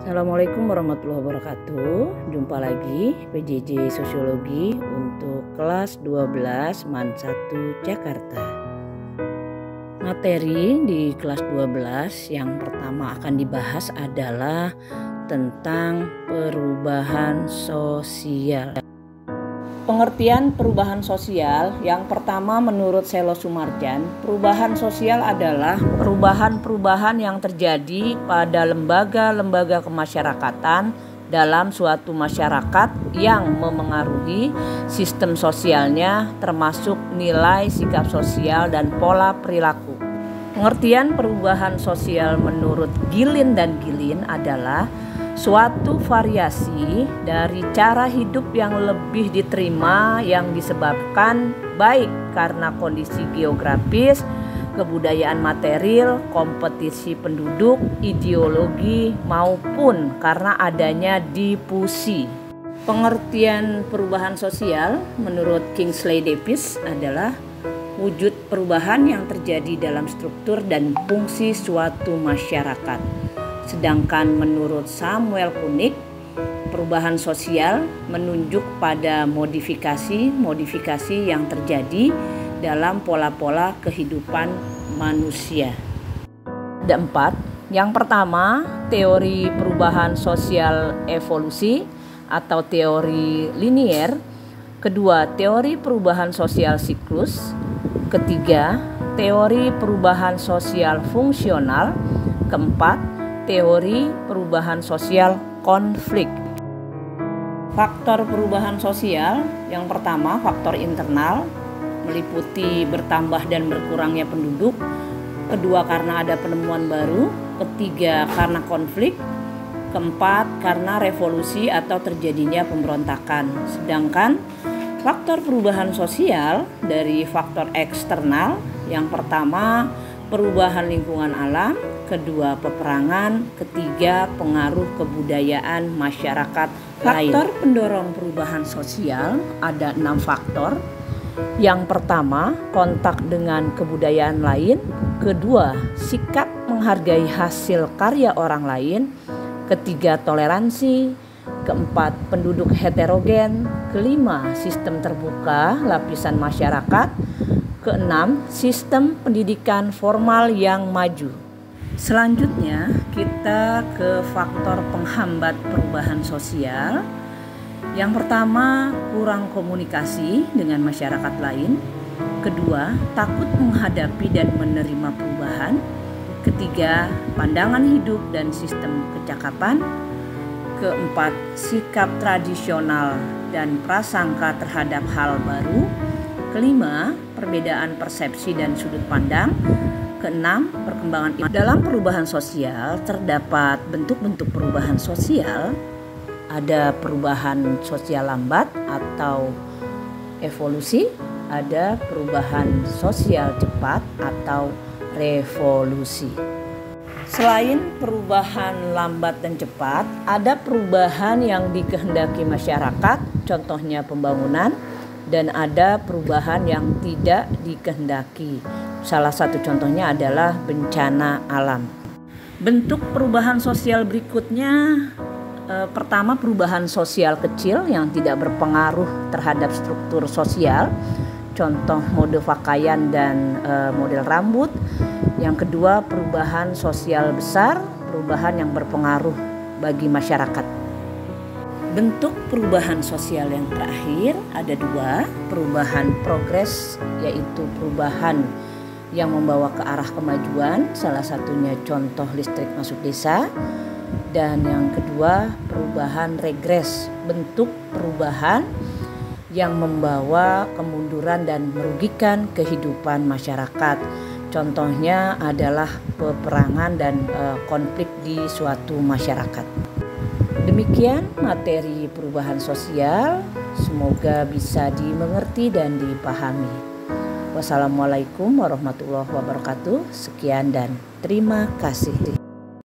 Assalamualaikum warahmatullahi wabarakatuh. Jumpa lagi PJJ Sosiologi untuk kelas 12 MAN 1 Jakarta. Materi di kelas 12 yang pertama akan dibahas adalah tentang perubahan sosial. Pengertian perubahan sosial yang pertama menurut Selo Sumarjan, perubahan sosial adalah perubahan-perubahan yang terjadi pada lembaga-lembaga kemasyarakatan dalam suatu masyarakat yang memengaruhi sistem sosialnya termasuk nilai, sikap sosial, dan pola perilaku. Pengertian perubahan sosial menurut Gilin dan Gilin adalah suatu variasi dari cara hidup yang lebih diterima yang disebabkan baik karena kondisi geografis, kebudayaan material, kompetisi penduduk, ideologi maupun karena adanya difusi. Pengertian perubahan sosial menurut Kingsley Davis adalah wujud perubahan yang terjadi dalam struktur dan fungsi suatu masyarakat. Sedangkan menurut Samuel Kunik, perubahan sosial menunjuk pada modifikasi yang terjadi dalam pola-pola kehidupan manusia. Ada 4. Yang pertama, teori perubahan sosial evolusi atau teori linier. Kedua, teori perubahan sosial siklus. Ketiga, teori perubahan sosial fungsional. Keempat, teori perubahan sosial konflik. Faktor perubahan sosial yang pertama, faktor internal meliputi bertambah dan berkurangnya penduduk. Kedua, karena ada penemuan baru. Ketiga, karena konflik. Keempat, karena revolusi atau terjadinya pemberontakan. Sedangkan faktor perubahan sosial dari faktor eksternal yang pertama, perubahan lingkungan alam. Kedua, peperangan. Ketiga, pengaruh kebudayaan masyarakat lain. Faktor pendorong perubahan sosial ada 6 faktor. Yang pertama, kontak dengan kebudayaan lain. Kedua, sikap menghargai hasil karya orang lain. Ketiga, toleransi. Keempat, penduduk heterogen. Kelima, sistem terbuka lapisan masyarakat. Keenam, sistem pendidikan formal yang maju. Selanjutnya kita ke faktor penghambat perubahan sosial. Yang pertama, kurang komunikasi dengan masyarakat lain. Kedua, takut menghadapi dan menerima perubahan. Ketiga, pandangan hidup dan sistem kecakapan. Keempat, sikap tradisional dan prasangka terhadap hal baru. Kelima, perbedaan persepsi dan sudut pandang. Keenam, perkembangan dalam perubahan sosial terdapat bentuk-bentuk perubahan sosial. Ada perubahan sosial lambat atau evolusi, ada perubahan sosial cepat atau revolusi. Selain perubahan lambat dan cepat, ada perubahan yang dikehendaki masyarakat, contohnya pembangunan, dan ada perubahan yang tidak dikehendaki. Salah satu contohnya adalah bencana alam. Bentuk perubahan sosial berikutnya, pertama, perubahan sosial kecil yang tidak berpengaruh terhadap struktur sosial, contoh mode pakaian dan model rambut. Yang kedua, perubahan sosial besar, perubahan yang berpengaruh bagi masyarakat. Bentuk perubahan sosial yang terakhir ada 2, perubahan progres, yaitu perubahan yang membawa ke arah kemajuan, salah satunya contoh listrik masuk desa. Dan yang kedua, perubahan regres, bentuk perubahan yang membawa kemunduran dan merugikan kehidupan masyarakat. Contohnya adalah peperangan dan konflik di suatu masyarakat. Demikian materi perubahan sosial, semoga bisa dimengerti dan dipahami. Wassalamualaikum warahmatullahi wabarakatuh. Sekian dan terima kasih.